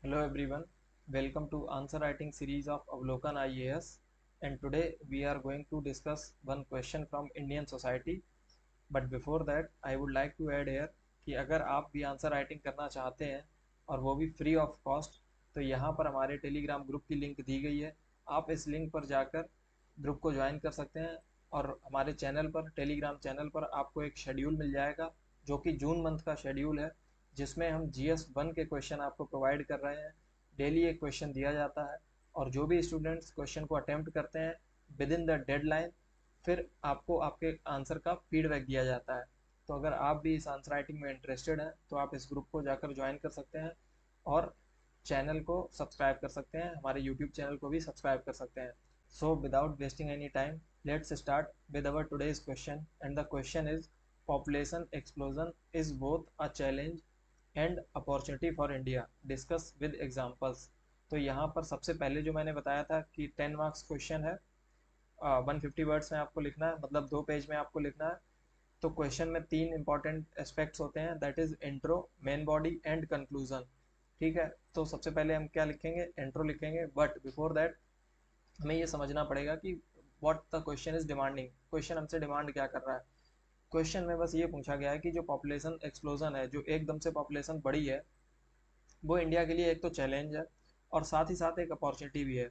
Hello everyone, welcome to answer writing series of Avlokan IAS, and today we are going to discuss one question from Indian society. But before that I would like to add here कि अगर आप भी answer writing करना चाहते हैं और वो भी फ्री ऑफ कॉस्ट, तो यहाँ पर हमारे टेलीग्राम ग्रुप की लिंक दी गई है। आप इस लिंक पर जाकर ग्रुप को ज्वाइन कर सकते हैं और हमारे चैनल पर टेलीग्राम चैनल पर आपको एक शेड्यूल मिल जाएगा जो कि जून मंथ का शेड्यूल है, जिसमें हम GS1 के क्वेश्चन आपको प्रोवाइड कर रहे हैं। डेली एक क्वेश्चन दिया जाता है और जो भी स्टूडेंट्स क्वेश्चन को अटेम्प्ट करते हैं विद इन द डेडलाइन, फिर आपको आपके आंसर का फीडबैक दिया जाता है। तो अगर आप भी इस आंसर राइटिंग में इंटरेस्टेड हैं तो आप इस ग्रुप को जाकर ज्वाइन कर सकते हैं और चैनल को सब्सक्राइब कर सकते हैं, हमारे यूट्यूब चैनल को भी सब्सक्राइब कर सकते हैं। So without wasting any time, let's start with our today's question, and the question is population explosion is both a challenge and opportunity for India, discuss with examples. तो यहाँ पर सबसे पहले जो मैंने बताया था कि 10 मार्क्स क्वेश्चन है, 150 वर्ड्स में आपको लिखना है, मतलब 2 पेज में आपको लिखना है। तो क्वेश्चन में 3 इंपॉर्टेंट एस्पेक्ट्स होते हैं, that is intro, main body and conclusion. ठीक है, तो सबसे पहले हम क्या लिखेंगे, इंट्रो लिखेंगे। बट बिफोर दैट हमें ये समझना पड़ेगा कि what the question is demanding, question हमसे डिमांड क्या कर रहा है। क्वेश्चन में बस ये पूछा गया है कि जो पॉपुलेशन एक्सप्लोजन है, जो एकदम से पॉपुलेशन बढ़ी है, वो इंडिया के लिए एक तो चैलेंज है और साथ ही साथ एक अपॉर्चुनिटी भी है।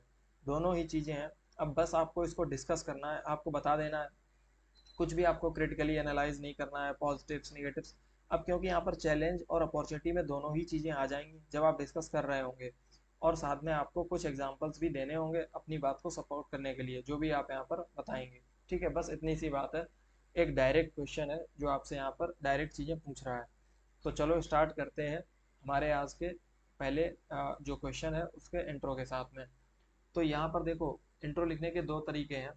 दोनों ही चीज़ें हैं। अब बस आपको इसको डिस्कस करना है, आपको बता देना है, कुछ भी आपको क्रिटिकली एनालाइज नहीं करना है, पॉजिटिव्स निगेटिव्स। अब क्योंकि यहाँ पर चैलेंज और अपॉर्चुनिटी में दोनों ही चीज़ें आ जाएंगी जब आप डिस्कस कर रहे होंगे, और साथ में आपको कुछ एग्जांपल्स भी देने होंगे अपनी बात को सपोर्ट करने के लिए, जो भी आप यहाँ पर बताएंगे। ठीक है, बस इतनी सी बात है। एक डायरेक्ट क्वेश्चन है जो आपसे यहाँ पर डायरेक्ट चीज़ें पूछ रहा है। तो चलो स्टार्ट करते हैं हमारे आज के पहले जो क्वेश्चन है उसके इंट्रो के साथ में। तो यहाँ पर देखो, इंट्रो लिखने के दो तरीके हैं।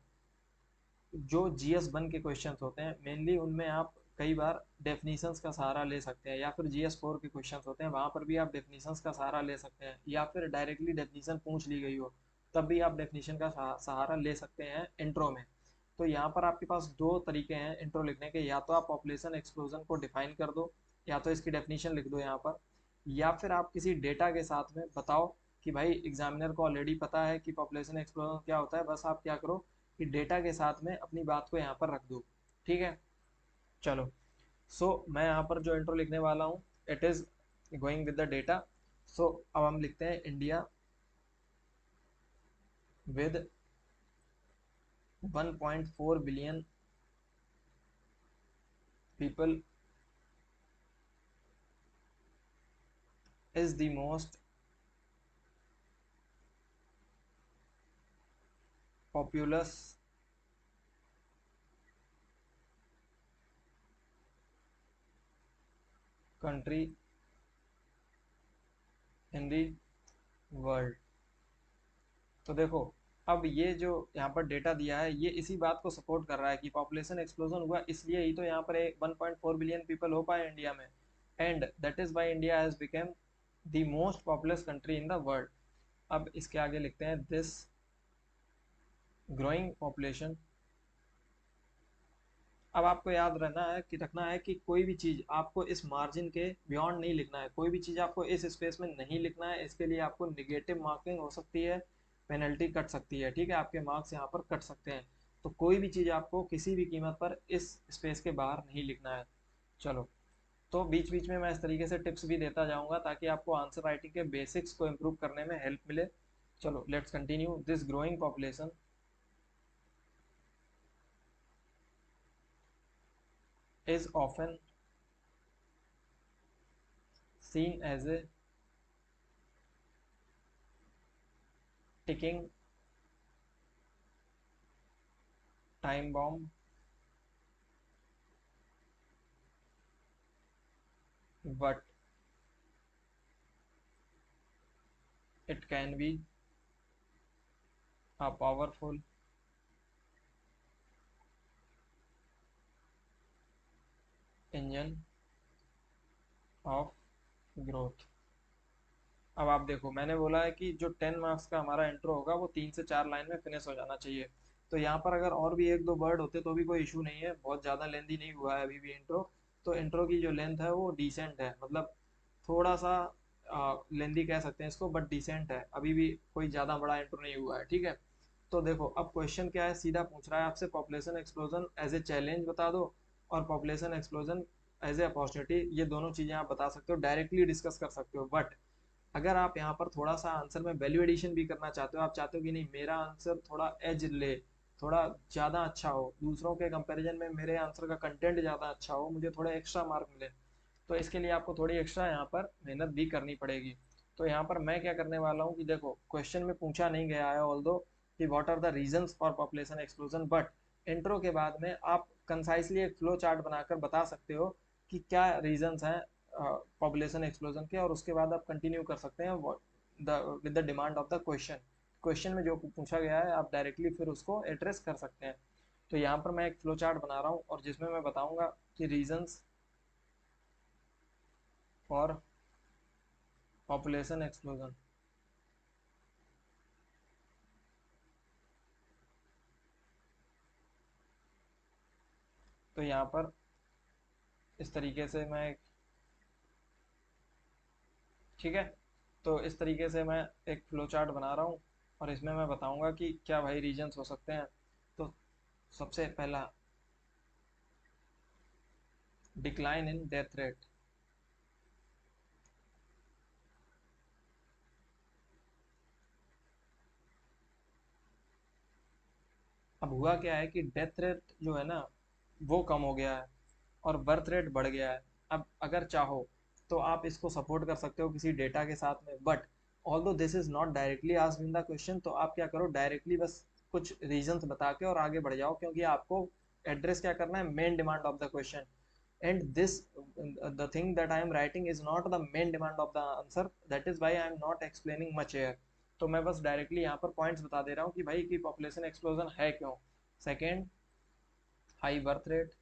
जो GS1 के क्वेश्चंस होते हैं मेनली, उनमें आप कई बार डेफिनीशंस का सहारा ले सकते हैं, या फिर GS4 के क्वेश्चंस होते हैं वहाँ पर भी आप डेफिनीशंस का सहारा ले सकते हैं, या फिर डायरेक्टली डेफिनीशन पूछ ली गई हो तब भी आप डेफिनीशन का सहारा ले सकते हैं इंट्रो में। तो यहाँ पर आपके पास दो तरीके हैं इंट्रो लिखने के, या तो आप पॉपुलेशन एक्सप्लोजन को डिफाइन कर दो, या तो इसकी डेफिनीशन लिख दो यहाँ पर, या फिर आप किसी डेटा के साथ में बताओ कि भाई एग्जामिनर को ऑलरेडी पता है कि पॉपुलेशन एक्सप्लोजन क्या होता है, बस आप क्या करो कि डेटा के साथ में अपनी बात को यहाँ पर रख दो। ठीक है, चलो। मैं यहाँ पर जो इंट्रो लिखने वाला हूँ, it is going with the data. अब हम लिखते हैं India with 1.4 billion people is the most populous country in the world। तो देखो, अब ये जो यहाँ पर डेटा दिया है ये इसी बात को सपोर्ट कर रहा है कि पॉपुलेशन एक्सप्लोजन हुआ इसलिए ही तो यहाँ पर 1.4 बिलियन पीपल हो पाए इंडिया में, and that is why India has become the most populous country in the world. अब इसके आगे लिखते हैं दिस ग्रोइंग पॉपुलेशन। अब आपको याद रखना है कि कोई भी चीज़ आपको इस मार्जिन के बियॉन्ड नहीं लिखना है, कोई भी चीज़ आपको इस स्पेस में नहीं लिखना है। इसके लिए आपको निगेटिव मार्किंग हो सकती है, पेनल्टी कट सकती है। ठीक है, आपके मार्क्स यहाँ पर कट सकते हैं। तो कोई भी चीज़ आपको किसी भी कीमत पर इस स्पेस के बाहर नहीं लिखना है। चलो, तो बीच बीच में मैं इस तरीके से टिप्स भी देता जाऊंगा ताकि आपको आंसर राइटिंग के बेसिक्स को इम्प्रूव करने में हेल्प मिले। चलो let's continue. This growing population is often seen as a ticking time bomb, but it can be a powerful engine of growth। अब आप देखो, मैंने बोला है कि जो 10 मार्क्स का हमारा इंट्रो होगा वो 3 से 4 लाइन में फिनिश हो जाना चाहिए। तो यहाँ पर अगर और भी एक दो वर्ड होते तो भी कोई इशू नहीं है, बहुत ज़्यादा लेंदी नहीं हुआ है अभी भी इंट्रो। तो इंट्रो की जो लेंथ है वो डिसेंट है, मतलब थोड़ा सा लेंदी कह सकते हैं इसको, बट डिसेंट है, अभी भी कोई ज़्यादा बड़ा इंट्रो नहीं हुआ है, ठीक है। तो देखो अब क्वेश्चन क्या है, सीधा पूछ रहा है आपसे population explosion as a challenge बता दो और population explosion as a opportunity, ये दोनों चीज़ें आप बता सकते हो, डायरेक्टली डिस्कस कर सकते हो। बट अगर आप यहाँ पर थोड़ा सा आंसर में वैल्यू एडिशन भी करना चाहते हो, आप चाहते हो कि नहीं मेरा आंसर थोड़ा एज ले, थोड़ा ज़्यादा अच्छा हो, दूसरों के कंपैरिजन में मेरे आंसर का कंटेंट ज़्यादा अच्छा हो, मुझे थोड़ा एक्स्ट्रा मार्क मिले, तो इसके लिए आपको थोड़ी एक्स्ट्रा यहाँ पर मेहनत भी करनी पड़ेगी। तो यहाँ पर मैं क्या करने वाला हूँ कि देखो क्वेश्चन में पूछा नहीं गया है ऑल दो कि what are the reasons for population explosion, but intro के बाद में आप कंसाइसली एक फ्लो चार्ट बनाकर बता सकते हो कि क्या रीजंस हैं पॉपुलेशन एक्सप्लोजन के, और उसके बाद आप कंटिन्यू कर सकते हैं with the demand of the question. Question में जो पूछा गया है आप डायरेक्टली फिर उसको एड्रेस कर सकते हैं। तो यहाँ पर मैं एक फ्लो चार्ट बना रहा हूँ और जिसमें मैं बताऊंगा कि रीजंस फॉर पॉपुलेशन एक्सप्लोजन। तो यहाँ पर इस तरीके से मैं, ठीक है, तो इस तरीके से मैं एक फ्लो चार्ट बना रहा हूँ और इसमें मैं बताऊंगा कि क्या भाई रीजंस हो सकते हैं। तो सबसे पहला, डिक्लाइन इन डेथ रेट। अब हुआ क्या है कि डेथ रेट जो है ना वो कम हो गया है और बर्थ रेट बढ़ गया है। अब अगर चाहो तो आप इसको सपोर्ट कर सकते हो किसी डेटा के साथ में, but although this is not directly asked in the question, तो आप क्या करो डायरेक्टली बस कुछ रीजंस बता के और आगे बढ़ जाओ, क्योंकि आपको एड्रेस क्या करना है, main demand of the question. And this the thing that I am writing is not the main demand of the answer, that is why I am not explaining much here. तो मैं बस directly यहाँ पर points बता दे रहा हूँ कि भाई कि पॉपुलेशन एक्सप्लोजन है क्यों। Second, high birth rate.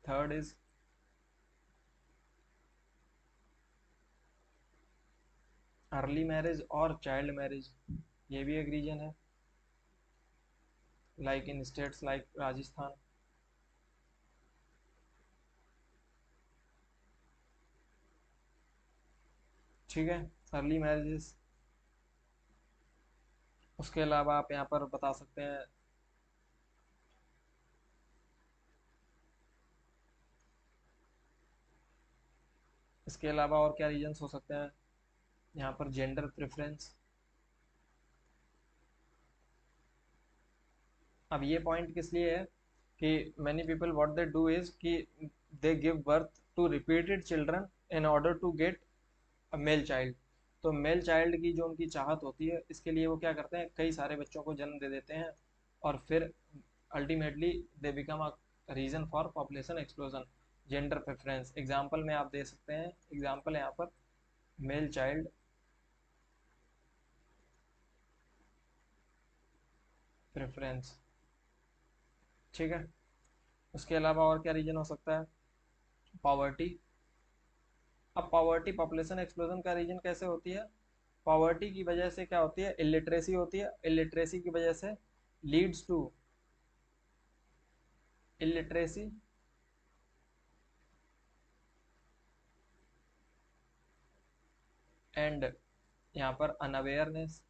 Third is early marriage और चाइल्ड मैरिज, ये भी एक रीजन है, like in states like Rajasthan. ठीक है, अर्ली मैरिजेस। उसके अलावा आप यहाँ पर बता सकते हैं, इसके अलावा और क्या रीजंस हो सकते हैं, यहाँ पर जेंडर प्रेफरेंस। अब ये पॉइंट किस लिए है कि many people what they do is कि they give birth to repeated children in order to get a male child. तो मेल चाइल्ड की जो उनकी चाहत होती है, इसके लिए वो क्या करते हैं, कई सारे बच्चों को जन्म दे देते हैं और फिर ultimately they become a reason for population explosion. Gender preference example में आप दे सकते हैं, एग्जाम्पल यहाँ पर मेल चाइल्ड प्रेफरेंस, ठीक है। उसके अलावा और क्या रीजन हो सकता है, पॉवर्टी। अब पॉवर्टी पॉपुलेशन एक्सप्लोजन का रीजन कैसे होती है, पॉवर्टी की वजह से क्या होती है, इलिटरेसी होती है, इलिटरेसी की वजह से लीड्स टू इलिटरेसी एंड यहाँ पर अनअवेयरनेस,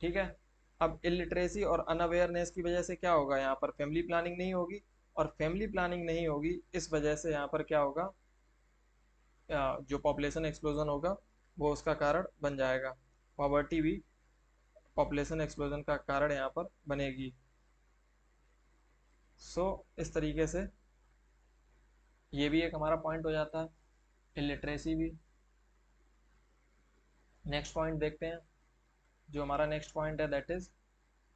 ठीक है। अब इलिटरेसी और अनअवेयरनेस की वजह से क्या होगा, यहाँ पर फैमिली प्लानिंग नहीं होगी, और फैमिली प्लानिंग नहीं होगी इस वजह से यहाँ पर क्या होगा, जो पॉपुलेशन एक्सप्लोजन होगा वो उसका कारण बन जाएगा। पॉवर्टी भी पॉपुलेशन एक्सप्लोजन का कारण यहाँ पर बनेगी। इस तरीके से ये भी एक हमारा पॉइंट हो जाता है, इलिटरेसी भी। नेक्स्ट पॉइंट देखते हैं, जो हमारा नेक्स्ट पॉइंट है दैट इज,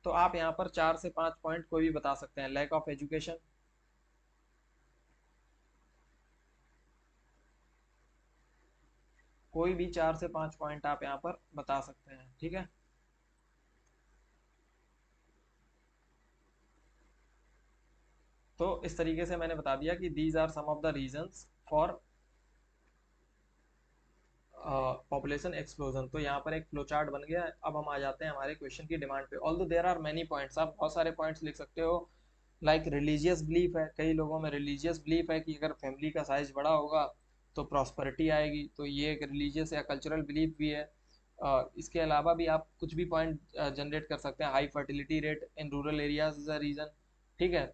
तो आप यहाँ पर 4 से 5 पॉइंट कोई भी बता सकते हैं, लैक ऑफ एजुकेशन, कोई भी 4 से 5 पॉइंट आप यहाँ पर बता सकते हैं, ठीक है। तो इस तरीके से मैंने बता दिया कि these are some of the reasons for population explosion. तो यहाँ पर एक फ्लो चार्ट बन गया है। अब हम आ जाते हैं हमारे क्वेश्चन की डिमांड पे। Although there are many points, आप बहुत सारे पॉइंट्स लिख सकते हो। लाइक रिलीजियस बिलीफ है, कई लोगों में रिलीजियस बिलीफ है कि अगर फैमिली का साइज बड़ा होगा तो प्रॉस्पेरिटी आएगी, तो ये एक रिलीजियस या कल्चरल बिलीफ भी है। इसके अलावा भी आप कुछ भी पॉइंट जनरेट कर सकते हैं। High fertility rate in rural areas is a reason, ठीक है,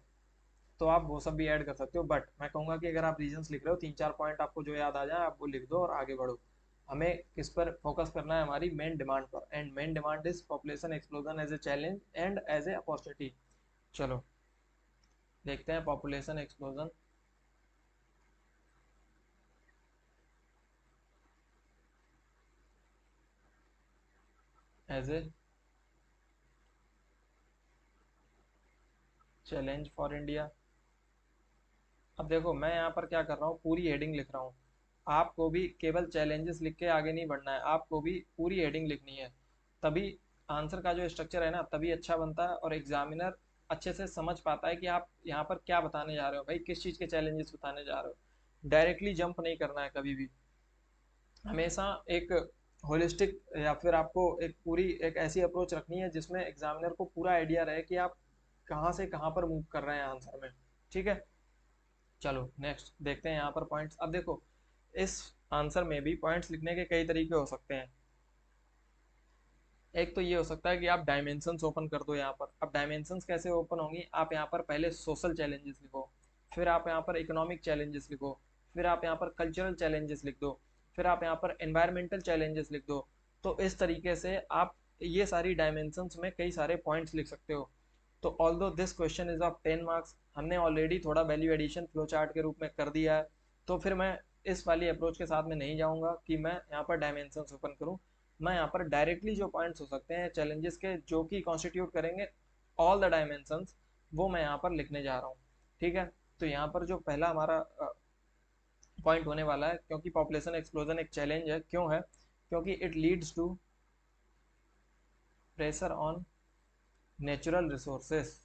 तो आप वो सब भी ऐड कर सकते हो। बट मैं कहूँगा कि अगर आप रीजंस लिख रहे हो, तीन चार पॉइंट आपको जो याद आ जाए आप वो लिख दो और आगे बढ़ो। हमें किस पर फोकस करना है, हमारी मेन डिमांड पर। And main demand is population explosion as a challenge and as a opportunity. चलो देखते हैं population explosion as a challenge for India. अब देखो मैं यहाँ पर क्या कर रहा हूँ, पूरी हेडिंग लिख रहा हूँ। आपको भी केवल चैलेंजेस लिख के आगे नहीं बढ़ना है, आपको भी पूरी हेडिंग लिखनी है। तभी आंसर का जो स्ट्रक्चर है ना तभी अच्छा बनता है, और एग्जामिनर अच्छे से समझ पाता है कि आप यहाँ पर क्या बताने जा रहे हो, भाई किस चीज़ के चैलेंजेस बताने जा रहे हो। डायरेक्टली जंप नहीं करना है कभी भी, हमेशा एक होलिस्टिक या फिर आपको एक पूरी एक ऐसी अप्रोच रखनी है जिसमें एग्जामिनर को पूरा आइडिया रहे कि आप कहाँ से कहाँ पर मूव कर रहे हैं आंसर में। ठीक है, चलो नेक्स्ट देखते हैं यहाँ पर पॉइंट्स। अब देखो इस आंसर में भी पॉइंट्स लिखने के कई तरीके हो सकते हैं। एक तो ये हो सकता है कि आप डायमेंशंस ओपन कर दो यहाँ पर। अब डायमेंशंस कैसे ओपन होंगी, आप यहाँ पर पहले सोशल चैलेंजेस लिखो, फिर आप यहाँ पर इकोनॉमिक चैलेंजेस लिखो, फिर आप यहाँ पर कल्चरल चैलेंजेस लिख दो, फिर आप यहाँ पर एनवायरमेंटल चैलेंजेस लिख दो। तो इस तरीके से आप ये सारी डायमेंशंस में कई सारे पॉइंट्स लिख सकते हो। तो although this question is of 10 marks, हमने ऑलरेडी थोड़ा वैल्यू एडिशन फ्लो चार्ट के रूप में कर दिया है, तो फिर मैं इस वाली अप्रोच के साथ में नहीं जाऊंगा कि मैं यहाँ पर डायमेंशंस ओपन करूँ। मैं यहाँ पर डायरेक्टली जो पॉइंट्स हो सकते हैं चैलेंजेस के जो कि कॉन्स्टिट्यूट करेंगे ऑल द डायमेंशंस, वो मैं यहाँ पर लिखने जा रहा हूँ। ठीक है, तो यहाँ पर जो पहला हमारा पॉइंट होने वाला है, क्योंकि पॉपुलेशन एक्सप्लोजन एक चैलेंज है, क्यों है, क्योंकि it leads to pressure on natural resources.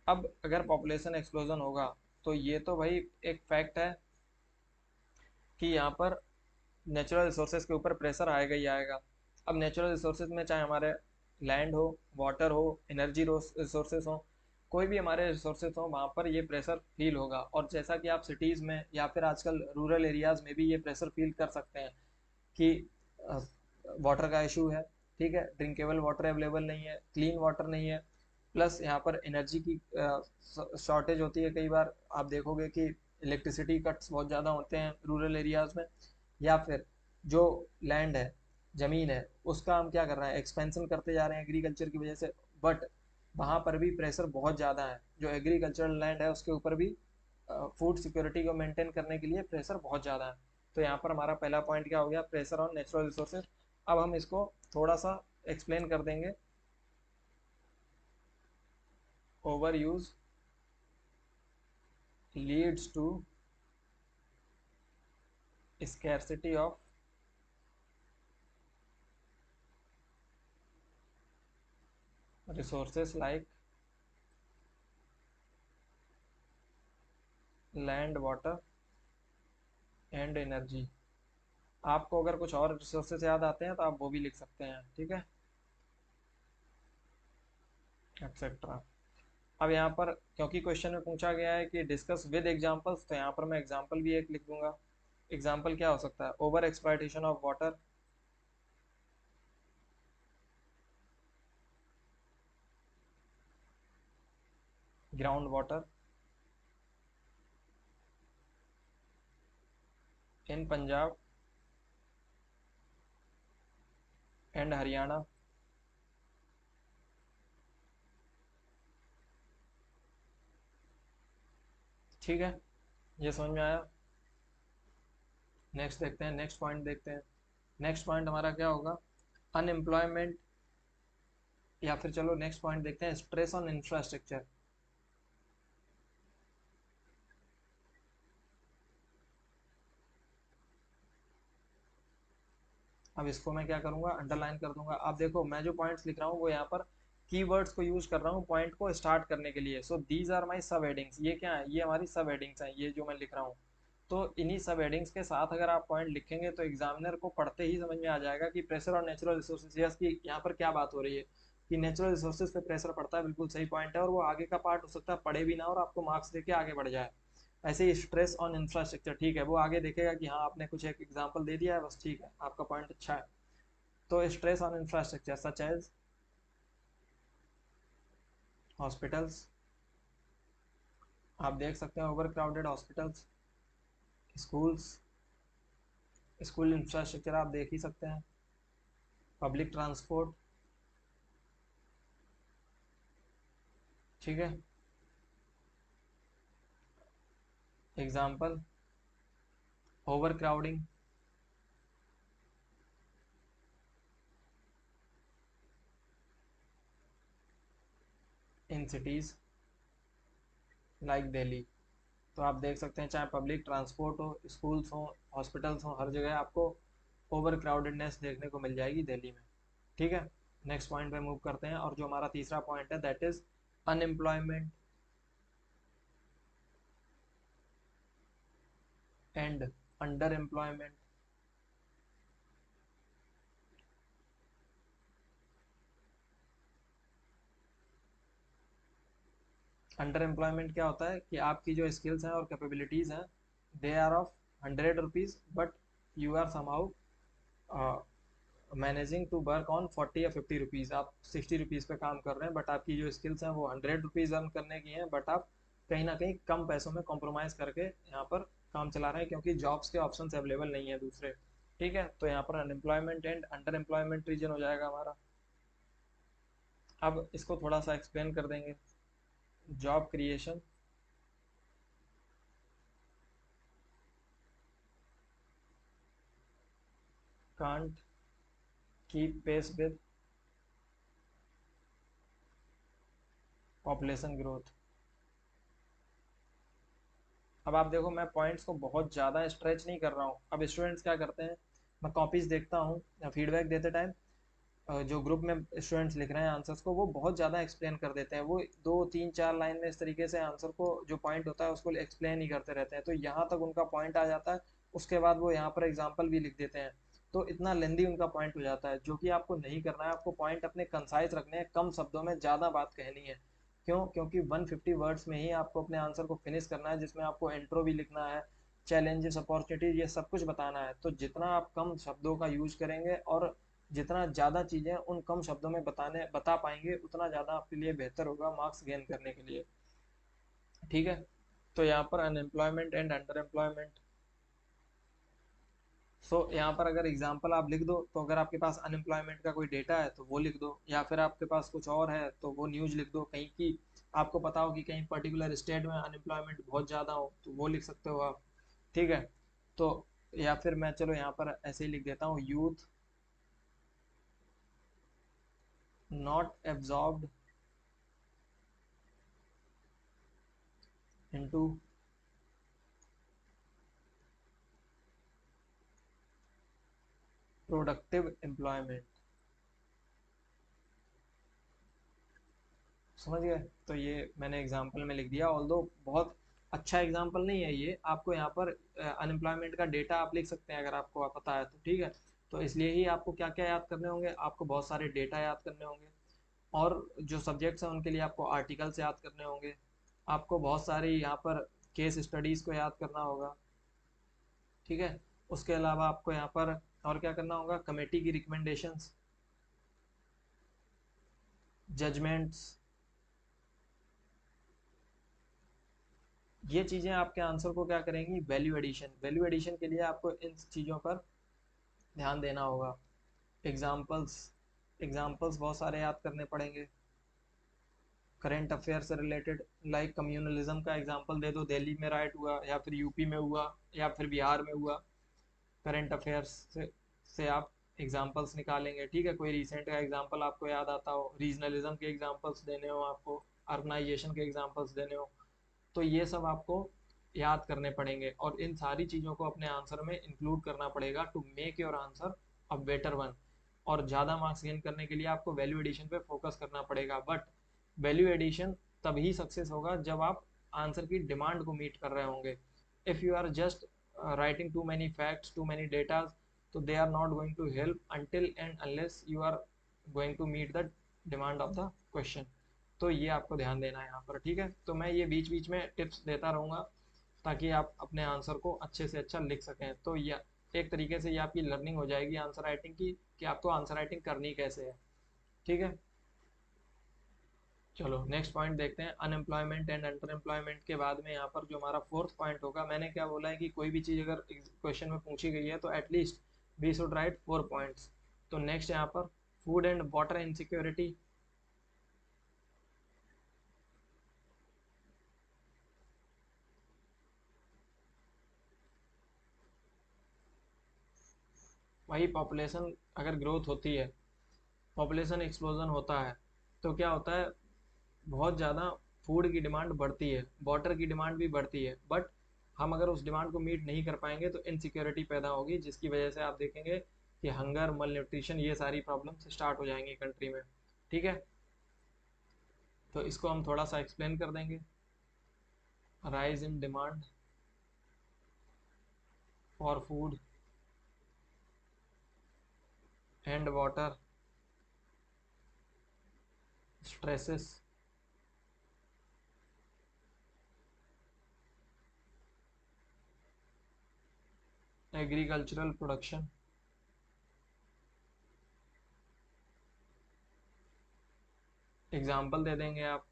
अब अगर पॉपुलेशन एक्सप्लोजन होगा तो ये तो भाई एक फैक्ट है कि यहाँ पर नेचुरल रिसोर्सेज के ऊपर प्रेशर आएगा ही आएगा। अब नेचुरल रिसोर्सेज में चाहे हमारे लैंड हो, वाटर हो, एनर्जी रिसोर्सेज हो, कोई भी हमारे रिसोर्सेज हो, वहाँ पर ये प्रेशर फील होगा। और जैसा कि आप सिटीज़ में या फिर आजकल रूरल एरियाज़ में भी ये प्रेशर फील कर सकते हैं कि वाटर का इशू है, ठीक है, ड्रिंकेबल वाटर अवेलेबल नहीं है, क्लीन वाटर नहीं है, प्लस यहाँ पर एनर्जी की शॉर्टेज होती है। कई बार आप देखोगे कि इलेक्ट्रिसिटी कट्स बहुत ज़्यादा होते हैं रूरल एरियाज़ में। या फिर जो लैंड है, ज़मीन है, उसका हम क्या कर रहे हैं, एक्सपेंशन करते जा रहे हैं एग्रीकल्चर की वजह से। बट वहाँ पर भी प्रेशर बहुत ज़्यादा है, जो एग्रीकल्चरल लैंड है उसके ऊपर भी फूड सिक्योरिटी को मेंटेन करने के लिए प्रेशर बहुत ज़्यादा है। तो यहाँ पर हमारा पहला पॉइंट क्या हो गया, प्रेशर ऑन नेचुरल रिसोर्सेज। अब हम इसको थोड़ा सा एक्सप्लेन कर देंगे। Overuse leads to scarcity of resources like land, water and energy. आपको अगर कुछ और रिसोर्सेज याद आते हैं तो आप वो भी लिख सकते हैं, ठीक है, एक्सेट्रा। अब यहाँ पर क्योंकि क्वेश्चन में पूछा गया है कि डिस्कस विद एग्जांपल्स, तो यहाँ पर मैं एग्जांपल भी एक लिख दूंगा। एग्जांपल क्या हो सकता है, over exploitation of water, ground water in Punjab and Haryana. ठीक है, ये समझ में आया। नेक्स्ट देखते हैं, नेक्स्ट पॉइंट देखते हैं। नेक्स्ट पॉइंट हमारा क्या होगा, अनएम्प्लॉयमेंट, या फिर चलो नेक्स्ट पॉइंट देखते हैं, स्ट्रेस ऑन इंफ्रास्ट्रक्चर। अब इसको मैं क्या करूंगा, अंडरलाइन कर दूंगा। अब देखो मैं जो पॉइंट्स लिख रहा हूँ वो यहाँ पर कीवर्ड्स को यूज कर रहा हूँ पॉइंट को स्टार्ट करने के लिए। सो दीज आर माई सब हेडिंग्स, ये क्या है, ये हमारी सब हेडिंग्स हैं, ये जो मैं लिख रहा हूँ। तो इन्हीं सब हेडिंग्स के साथ अगर आप पॉइंट लिखेंगे तो एग्जामिनर को पढ़ते ही समझ में आ जाएगा कि प्रेशर और नेचुरल रिसोर्सेज, यस की यहाँ पर क्या बात हो रही है कि नेचुरल रिसोर्सेज पे प्रेशर पड़ता है, बिल्कुल सही पॉइंट है, और वो आगे का पार्ट हो सकता है पढ़े भी ना और आपको मार्क्स देके आगे बढ़ जाए। ऐसे ही स्ट्रेस ऑन इंफ्रास्ट्रक्चर, ठीक है, वो आगे देखेगा कि हाँ आपने कुछ एक एग्जाम्पल दे दिया है, बस ठीक है, आपका पॉइंट अच्छा है। तो stress on infrastructure such as hospitals, आप देख सकते हैं overcrowded hospitals, schools, school infrastructure आप देख ही सकते हैं, पब्लिक ट्रांसपोर्ट, ठीक है। Example overcrowding in cities like Delhi. तो आप देख सकते हैं चाहे पब्लिक ट्रांसपोर्ट हो, स्कूल्स हो, हॉस्पिटल्स हो, हर जगह आपको ओवर क्राउडेडनेस देखने को मिल जाएगी दिल्ली में, ठीक है। नेक्स्ट पॉइंट पे मूव करते हैं, और जो हमारा तीसरा पॉइंट है that is unemployment and under employment. Under employment क्या होता है कि आपकी जो स्किल्स हैं और कैपेबिलिटीज़ हैं they are of 100 rupees, but you are somehow managing to work on 40 या 50 रुपीज़, आप 60 रुपीज़ पे काम कर रहे हैं, बट आपकी जो स्किल्स हैं वो 100 रुपीज़ अर्न करने की हैं, बट आप कहीं ना कहीं कम पैसों में कॉम्प्रोमाइज़ करके यहाँ पर काम चला रहे हैं क्योंकि जॉब्स के ऑप्शंस अवेलेबल नहीं है दूसरे, ठीक है। तो यहाँ पर unemployment and underemployment reason हो जाएगा हमारा। अब इसको थोड़ा सा एक्सप्लेन कर देंगे। Job creation can't keep pace with population growth. अब आप देखो मैं पॉइंट्स को बहुत ज़्यादा स्ट्रेच नहीं कर रहा हूँ। अब स्टूडेंट्स क्या करते हैं, मैं कॉपीज देखता हूँ या फीडबैक देते टाइम जो ग्रुप में स्टूडेंट्स लिख रहे हैं आंसर्स को, वो बहुत ज़्यादा एक्सप्लेन कर देते हैं, वो 2 3 4 लाइन में इस तरीके से आंसर को जो पॉइंट होता है उसको एक्सप्लेन ही करते रहते हैं, तो यहाँ तक उनका पॉइंट आ जाता है। उसके बाद वो यहाँ पर एग्जाम्पल भी लिख देते हैं, तो इतना लेंदी उनका पॉइंट हो जाता है, जो कि आपको नहीं करना है। आपको पॉइंट अपने कंसाइज रखने हैं, कम शब्दों में ज़्यादा बात कहनी है। क्यों? क्योंकि 150 वर्ड्स में ही आपको अपने आंसर को फिनिश करना है, जिसमें आपको इंट्रो भी लिखना है, चैलेंजेस अपॉर्चुनिटीज ये सब कुछ बताना है। तो जितना आप कम शब्दों का यूज करेंगे और जितना ज़्यादा चीज़ें उन कम शब्दों में बता पाएंगे, उतना ज़्यादा आपके लिए बेहतर होगा मार्क्स गेन करने के लिए, ठीक है। तो यहाँ पर अनएम्प्लॉयमेंट एंड अंडर एम्प्लॉयमेंट। सो यहाँ पर अगर एग्जांपल आप लिख दो, तो अगर आपके पास अनएम्प्लॉयमेंट का कोई डेटा है तो वो लिख दो, या फिर आपके पास कुछ और है तो वो न्यूज़ लिख दो कहीं की, आपको पता हो कि कहीं पर्टिकुलर स्टेट में अनएम्प्लॉयमेंट बहुत ज़्यादा हो तो वो लिख सकते हो आप, ठीक है। तो या फिर मैं चलो यहाँ पर ऐसे ही लिख देता हूँ, youth not absorbed into productive employment. समझ गए? तो ये मैंने एग्जांपल में लिख दिया, ऑल्दो बहुत अच्छा एग्जांपल नहीं है ये, आपको यहाँ पर अनएम्प्लॉयमेंट का डेटा आप लिख सकते हैं अगर आपको पता है तो, ठीक है। तो इसलिए ही आपको क्या क्या याद करने होंगे, आपको बहुत सारे डेटा याद करने होंगे, और जो सब्जेक्ट्स हैं उनके लिए आपको आर्टिकल्स याद करने होंगे, आपको बहुत सारी यहाँ पर केस स्टडीज़ को याद करना होगा, ठीक है। उसके अलावा आपको यहाँ पर और क्या करना होगा, कमेटी की रिकमेंडेशंस, जजमेंट्स, ये चीज़ें आपके आंसर को क्या करेंगी, वैल्यू एडिशन, वैल्यू एडिशन के लिए आपको इन चीज़ों पर ध्यान देना होगा। एग्जाम्पल्स, एग्जाम्पल्स बहुत सारे याद करने पड़ेंगे, करंट अफेयर से रिलेटेड, लाइक कम्युनलिज्म का एग्जाम्पल दे दो, दिल्ली में राइट हुआ या फिर यूपी में हुआ या फिर बिहार में हुआ, करंट अफेयर्स से आप एग्जाम्पल्स निकालेंगे, ठीक है। कोई रिसेंट का एग्जाम्पल आपको याद आता हो, रीजनलिज्म के एग्जाम्पल्स देने हो आपको, अर्बनाइजेशन के एग्जाम्पल्स देने हो, तो ये सब आपको याद करने पड़ेंगे, और इन सारी चीज़ों को अपने आंसर में इंक्लूड करना पड़ेगा to make your answer a better one. और ज़्यादा मार्क्स गेन करने के लिए आपको वैल्यू एडिशन पे फोकस करना पड़ेगा। बट वैल्यू एडिशन तभी सक्सेस होगा जब आप आंसर की डिमांड को मीट कर रहे होंगे। If you are just writing too many facts, too many data, so they are not going to help until and unless you are going to meet the demand of the question। तो ये आपको ध्यान देना है यहाँ पर, ठीक है। तो मैं ये बीच बीच में टिप्स देता रहूँगा ताकि आप अपने आंसर को अच्छे से अच्छा लिख सकें। तो ये एक तरीके से ये आपकी लर्निंग हो जाएगी आंसर राइटिंग की, कि आपको आंसर राइटिंग करनी कैसे है, ठीक है। चलो नेक्स्ट पॉइंट देखते हैं, अनएम्प्लॉयमेंट एंड अंडरएम्प्लॉयमेंट के बाद में यहाँ पर जो हमारा फोर्थ पॉइंट होगा, मैंने क्या बोला है कि कोई भी चीज़ अगर क्वेश्चन में पूछी गई है तो at least we should write 4 points. तो नेक्स्ट यहाँ पर फूड एंड वाटर इनसिक्योरिटी। वही पॉपुलेशन अगर ग्रोथ होती है, पॉपुलेशन एक्सप्लोजन होता है, तो क्या होता है, बहुत ज़्यादा फूड की डिमांड बढ़ती है, वाटर की डिमांड भी बढ़ती है। बट हम अगर उस डिमांड को मीट नहीं कर पाएंगे तो इनसिक्योरिटी पैदा होगी, जिसकी वजह से आप देखेंगे कि हंगर, मल न्यूट्रिशन, ये सारी प्रॉब्लम्स स्टार्ट हो जाएंगी कंट्री में, ठीक है। तो इसको हम थोड़ा सा एक्सप्लेन कर देंगे। Rise in demand for food and water stresses agricultural production. Example दे देंगे आप,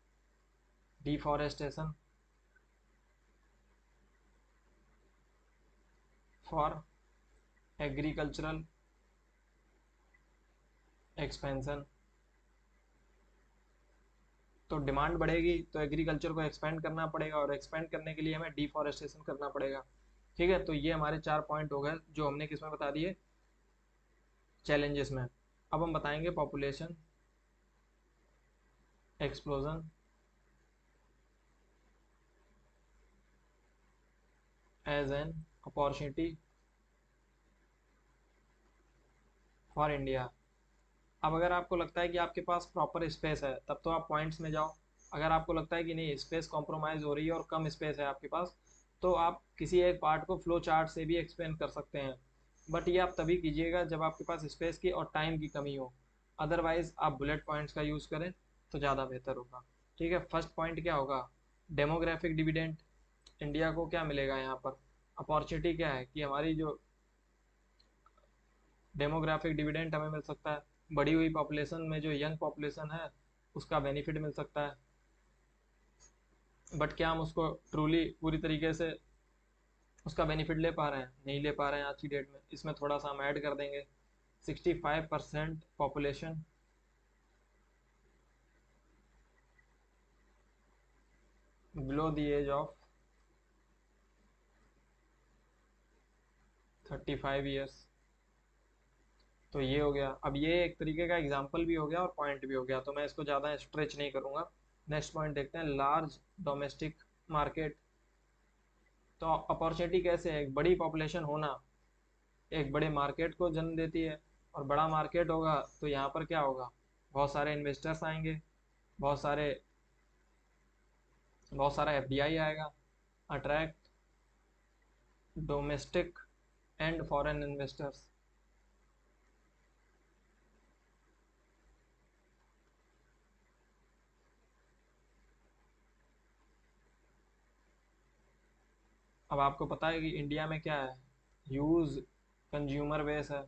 डिफॉरेस्टेशन फॉर एग्रीकल्चरल एक्सपेंशन। तो डिमांड बढ़ेगी तो एग्रीकल्चर को एक्सपेंड करना पड़ेगा, और एक्सपेंड करने के लिए हमें डिफॉरेस्टेशन करना पड़ेगा, ठीक है। तो ये हमारे 4 पॉइंट हो गए जो हमने किसमें बता दिए, चैलेंजेस में। अब हम बताएंगे population explosion as an opportunity for India. अब अगर आपको लगता है कि आपके पास प्रॉपर स्पेस है तब तो आप पॉइंट्स में जाओ। अगर आपको लगता है कि नहीं, स्पेस कॉम्प्रोमाइज़ हो रही है और कम स्पेस है आपके पास, तो आप किसी एक पार्ट को फ्लो चार्ट से भी एक्सप्लेन कर सकते हैं। बट ये आप तभी कीजिएगा जब आपके पास स्पेस की और टाइम की कमी हो। अदरवाइज आप बुलेट पॉइंट्स का यूज़ करें तो ज़्यादा बेहतर होगा, ठीक है। फर्स्ट पॉइंट क्या होगा, डेमोग्राफिक डिविडेंड। इंडिया को क्या मिलेगा यहाँ पर, अपॉर्चुनिटी क्या है कि हमारी जो डेमोग्राफिक डिविडेंड हमें मिल सकता है, बढ़ी हुई पॉपुलेशन में जो यंग पॉपुलेशन है उसका बेनिफिट मिल सकता है। बट क्या हम उसको ट्रूली पूरी तरीके से उसका बेनिफिट ले पा रहे हैं, नहीं ले पा रहे हैं आज की डेट में। इसमें थोड़ा सा हम ऐड कर देंगे, 65% population below the age of 35 years. तो ये हो गया। अब ये एक तरीके का एग्जाम्पल भी हो गया और पॉइंट भी हो गया, तो मैं इसको ज़्यादा स्ट्रेच नहीं करूँगा। नेक्स्ट पॉइंट देखते हैं, लार्ज डोमेस्टिक मार्केट। तो अपॉर्चुनिटी कैसे है, एक बड़ी पॉपुलेशन होना एक बड़े मार्केट को जन्म देती है, और बड़ा मार्केट होगा तो यहाँ पर क्या होगा, बहुत सारे इन्वेस्टर्स आएंगे, बहुत सारे बहुत सारा एफडीआई आएगा, attract domestic and foreign investors. अब आपको पता है कि इंडिया में क्या है, ह्यूज कंज्यूमर बेस है।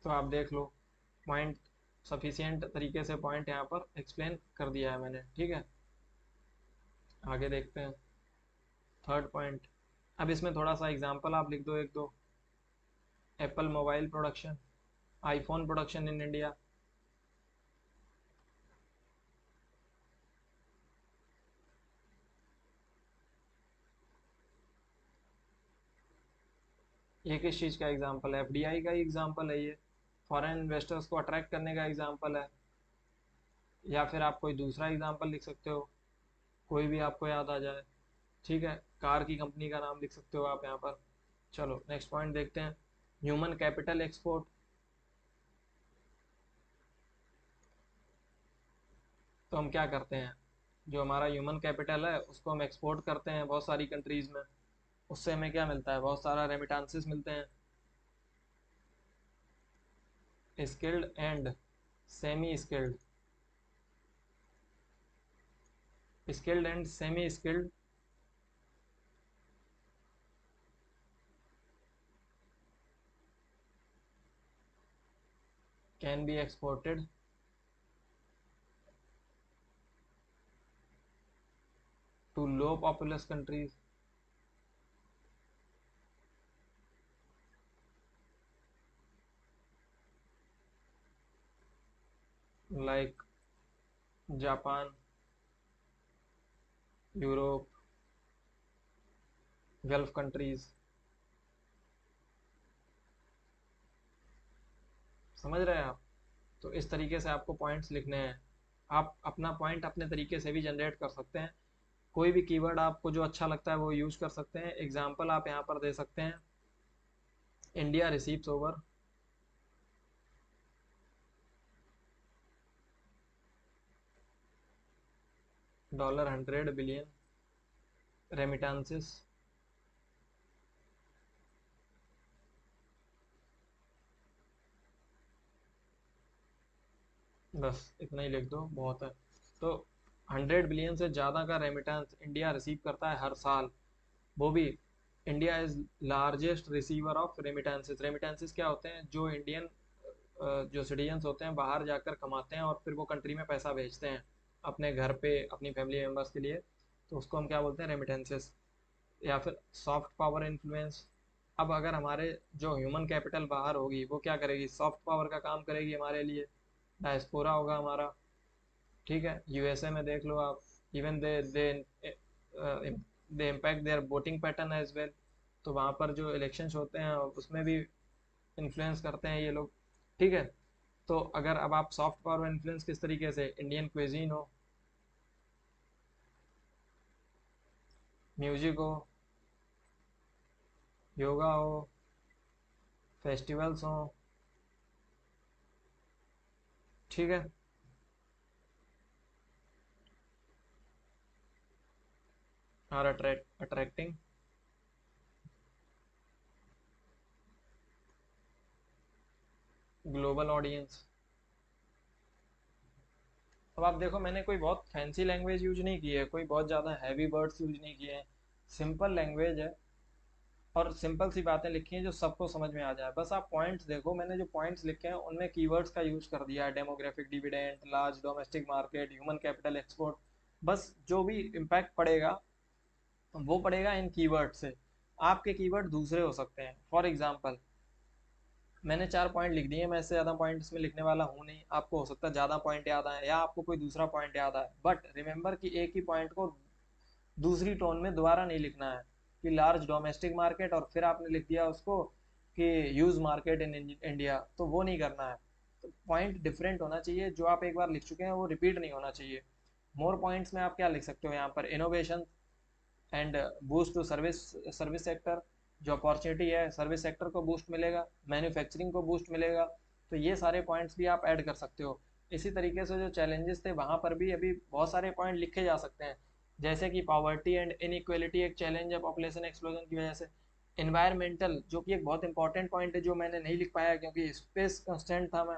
तो आप देख लो, पॉइंट सफिशियंट तरीके से पॉइंट यहाँ पर एक्सप्लेन कर दिया है मैंने, ठीक है। आगे देखते हैं थर्ड पॉइंट। अब इसमें थोड़ा सा एग्जांपल आप लिख दो एक दो। Apple mobile production, iPhone production in India. ये किस चीज़ का एग्जांपल है, एफडीआई का ही एग्जांपल है ये, फॉरेन इन्वेस्टर्स को अट्रैक्ट करने का एग्जांपल है। या फिर आप कोई दूसरा एग्जांपल लिख सकते हो, कोई भी आपको याद आ जाए। ठीक है, कार की कंपनी का नाम लिख सकते हो आप यहाँ पर। चलो नेक्स्ट पॉइंट देखते हैं, ह्यूमन कैपिटल एक्सपोर्ट। तो हम क्या करते हैं, जो हमारा ह्यूमन कैपिटल है उसको हम एक्सपोर्ट करते हैं बहुत सारी कंट्रीज में। उससे हमें क्या मिलता है, बहुत सारा रेमिटांसेस मिलते हैं। Skilled and semi skilled, skilled and semi skilled can be exported to low populous countries like Japan, Europe, Gulf countries. समझ रहे हैं आप? तो इस तरीके से आपको पॉइंट्स लिखने हैं। आप अपना पॉइंट अपने तरीके से भी जनरेट कर सकते हैं। कोई भी कीवर्ड आपको जो अच्छा लगता है वो यूज कर सकते हैं। एग्जाम्पल आप यहाँ पर दे सकते हैं, India receives over $100 billion remittances. बस इतना ही लिख दो, बहुत है। तो 100 बिलियन से ज़्यादा का रेमिटेंस इंडिया रिसीव करता है हर साल, वो भी India is largest receiver of remittances. Remittances क्या होते हैं, जो इंडियन जो सिटीजन्स होते हैं बाहर जाकर कमाते हैं और फिर वो कंट्री में पैसा भेजते हैं अपने घर पे अपनी फैमिली मेम्बर्स के लिए, तो उसको हम क्या बोलते हैं, रेमिटेंसेस। या फिर सॉफ्ट पावर इन्फ्लुएंस। अब अगर हमारे जो ह्यूमन कैपिटल बाहर होगी वो क्या करेगी, सॉफ्ट पावर का काम करेगी हमारे लिए, डायस्पोरा होगा हमारा। ठीक है, यूएसए में देख लो आप, even they impact their voting pattern as well. तो वहाँ पर जो इलेक्शंस होते हैं उसमें भी इन्फ्लुएंस करते हैं ये लोग। ठीक है, तो अगर अब आप सॉफ्ट पावर इन्फ्लुएंस किस तरीके से, इंडियन क्विजीन हो, म्यूजिक हो, योगा हो, फेस्टिवल्स हो। ठीक है, आर अट्रैक्टिंग ग्लोबल ऑडियंस। अब आप देखो, मैंने कोई बहुत फैंसी लैंग्वेज यूज नहीं की है, कोई बहुत ज़्यादा हैवी वर्ड्स यूज नहीं किए हैं। सिंपल लैंग्वेज है और सिंपल सी बातें लिखी हैं जो सबको समझ में आ जाए। बस आप पॉइंट्स देखो, मैंने जो पॉइंट्स लिखे हैं उनमें कीवर्ड्स का यूज कर दिया है, demographic dividend, large domestic market, human capital export. बस जो भी इम्पैक्ट पड़ेगा वो पड़ेगा इन कीवर्ड से। आपके कीवर्ड दूसरे हो सकते हैं। फॉर एग्जांपल मैंने 4 पॉइंट लिख दिए, मैं इससे ज़्यादा पॉइंट इसमें लिखने वाला हूँ नहीं। आपको हो सकता है ज़्यादा पॉइंट याद आए या आपको कोई दूसरा पॉइंट याद आए, बट रिमेंबर कि एक ही पॉइंट को दूसरी टोन में दोबारा नहीं लिखना है। कि लार्ज डोमेस्टिक मार्केट और फिर आपने लिख दिया उसको कि ह्यूज मार्केट इन इंडिया, तो वो नहीं करना है। तो पॉइंट डिफरेंट होना चाहिए, जो आप एक बार लिख चुके हैं वो रिपीट नहीं होना चाहिए। मोर पॉइंट्स में आप क्या लिख सकते हो यहाँ पर, innovation and boost to service, service sector. जो अपॉर्चुनिटी है सर्विस सेक्टर को बूस्ट मिलेगा, मैन्युफैक्चरिंग को बूस्ट मिलेगा। तो ये सारे पॉइंट्स भी आप ऐड कर सकते हो। इसी तरीके से जो चैलेंजेस थे वहाँ पर भी अभी बहुत सारे पॉइंट लिखे जा सकते हैं। जैसे कि पॉवर्टी एंड इनइक्वलिटी एक चैलेंज है पॉपुलेशन एक्सप्लोजन की वजह से। इन्वायरमेंटल, जो कि एक बहुत इंपॉर्टेंट पॉइंट है जो मैंने नहीं लिख पाया क्योंकि स्पेस कंस्टेंट था मैं।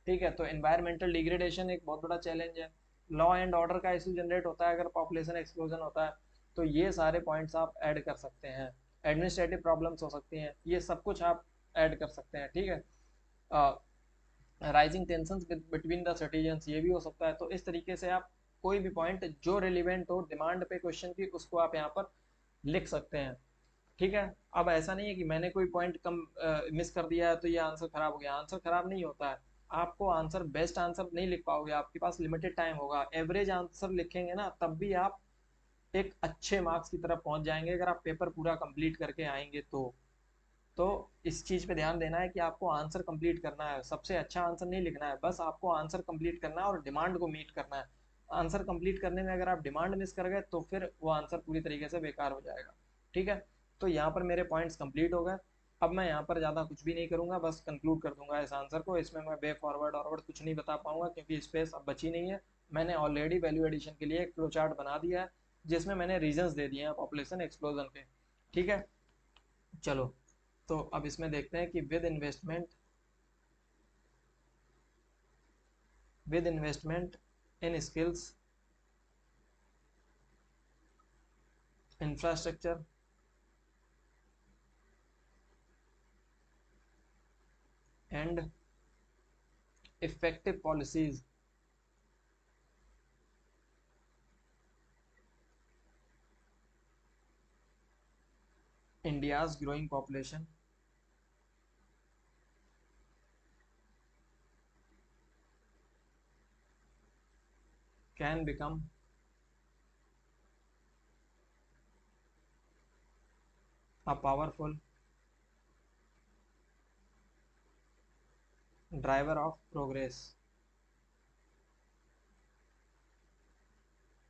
ठीक है, तो इन्वायरमेंटल डिग्रेडेशन एक बहुत बड़ा चैलेंज है। लॉ एंड ऑर्डर का इशू जनरेट होता है अगर पॉपुलेशन एक्सप्लोजन होता है। तो ये सारे पॉइंट्स आप ऐड कर सकते हैं। एडमिनिस्ट्रेटिव प्रॉब्लम्स हो सकती हैं, ये सब कुछ आप ऐड कर सकते हैं। ठीक है, rising tension between the citizens, ये भी हो सकता है। तो इस तरीके से आप कोई भी पॉइंट जो रिलीवेंट हो डिमांड पे क्वेश्चन की, उसको आप यहाँ पर लिख सकते हैं। ठीक है, अब ऐसा नहीं है कि मैंने कोई पॉइंट कम मिस कर दिया है तो ये आंसर खराब हो गया। आंसर खराब नहीं होता है। आपको आंसर, बेस्ट आंसर नहीं लिख पाओगे, आपके पास लिमिटेड टाइम होगा। एवरेज आंसर लिखेंगे ना तब भी आप एक अच्छे मार्क्स की तरफ पहुंच जाएंगे, अगर आप पेपर पूरा कंप्लीट करके आएंगे तो इस चीज़ पे ध्यान देना है कि आपको आंसर कंप्लीट करना है, सबसे अच्छा आंसर नहीं लिखना है, बस आपको आंसर कंप्लीट करना है और डिमांड को मीट करना है। आंसर कंप्लीट करने में अगर आप डिमांड मिस कर गए तो फिर वो आंसर पूरी तरीके से बेकार हो जाएगा। ठीक है, तो यहाँ पर मेरे पॉइंट्स कंप्लीट हो गए। अब मैं यहाँ पर ज़्यादा कुछ भी नहीं करूँगा, बस कंक्लूड कर दूंगा इस आंसर को। इसमें मैं बे फॉरवर्ड फॉरवर्ड कुछ नहीं बता पाऊंगा क्योंकि स्पेस अब बची नहीं है। मैंने ऑलरेडी वैल्यू एडिशन के लिए एक फ्लो चार्ट बना दिया है जिसमें मैंने रीजंस दे दिए हैं पॉपुलेशन एक्सप्लोजन के। ठीक है, चलो तो अब इसमें देखते हैं कि with investment in skills, infrastructure and effective policies, India's growing population can become a powerful driver of progress.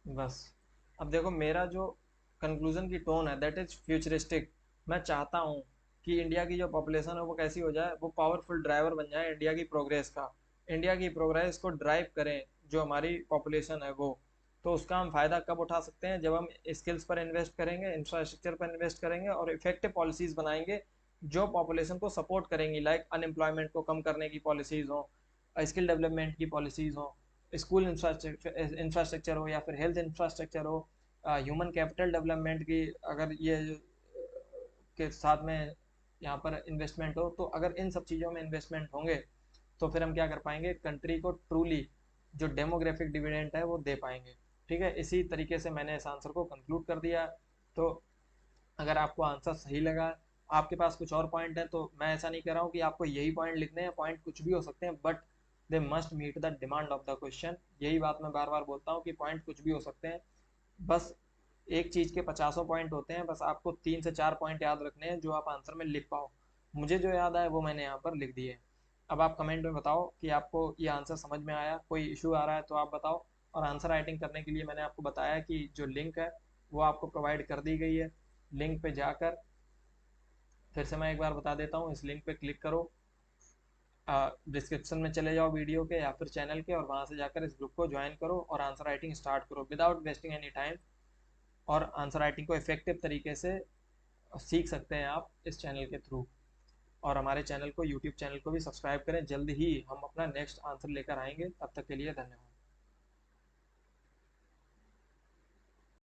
बस, अब देखो मेरा जो कंक्लूजन की टोन है दैट इज फ्यूचरिस्टिक। मैं चाहता हूँ कि इंडिया की जो पॉपुलेशन है वो कैसी हो जाए, वो पावरफुल ड्राइवर बन जाए इंडिया की प्रोग्रेस का। इंडिया की प्रोग्रेस को ड्राइव करें जो हमारी पॉपुलेशन है वो। तो उसका हम फ़ायदा कब उठा सकते हैं, जब हम स्किल्स पर इन्वेस्ट करेंगे, इंफ्रास्ट्रक्चर पर इन्वेस्ट करेंगे और इफेक्टिव पॉलिसीज़ बनाएंगे जो पॉपुलेशन को सपोर्ट करेंगी। लाइक अनएम्प्लॉयमेंट को कम करने की पॉलिसीज़ हों, स्किल डेवलपमेंट की पॉलिसीज़ हों, स्कूल इंफ्रास्ट्रक्चर हो या फिर हेल्थ इंफ्रास्ट्रक्चर हो, ह्यूमन कैपिटल डेवलपमेंट की अगर ये के साथ में यहाँ पर इन्वेस्टमेंट हो, तो अगर इन सब चीज़ों में इन्वेस्टमेंट होंगे तो फिर हम क्या कर पाएंगे, कंट्री को ट्रूली जो डेमोग्राफिक डिविडेंड है वो दे पाएंगे। ठीक है, इसी तरीके से मैंने इस आंसर को कंक्लूड कर दिया। तो अगर आपको आंसर सही लगा, आपके पास कुछ और पॉइंट है, तो मैं ऐसा नहीं कर रहा हूँ कि आपको यही पॉइंट लिखने हैं, पॉइंट कुछ भी हो सकते हैं but they must meet the demand of the question. यही बात मैं बार बार बोलता हूँ कि पॉइंट कुछ भी हो सकते हैं, बस एक चीज़ के 50 पॉइंट होते हैं, बस आपको 3 से 4 पॉइंट याद रखने हैं जो आप आंसर में लिख पाओ। मुझे जो याद आया वो मैंने यहाँ पर लिख दिए। अब आप कमेंट में बताओ कि आपको ये आंसर समझ में आया, कोई इशू आ रहा है तो आप बताओ। और आंसर राइटिंग करने के लिए मैंने आपको बताया कि जो लिंक है वो आपको प्रोवाइड कर दी गई है। लिंक पे जाकर, फिर से मैं एक बार बता देता हूँ, इस लिंक पे क्लिक करो, डिस्क्रिप्शन में चले जाओ वीडियो के या फिर चैनल के, और वहाँ से जाकर इस ग्रुप को ज्वाइन करो और आंसर राइटिंग स्टार्ट करो विदाउट वेस्टिंग एनी टाइम। और आंसर राइटिंग को इफेक्टिव तरीके से सीख सकते हैं आप इस चैनल के थ्रू। और हमारे चैनल को, यूट्यूब चैनल को भी सब्सक्राइब करें। जल्द ही हम अपना नेक्स्ट आंसर लेकर आएंगे, तब तक के लिए धन्यवाद।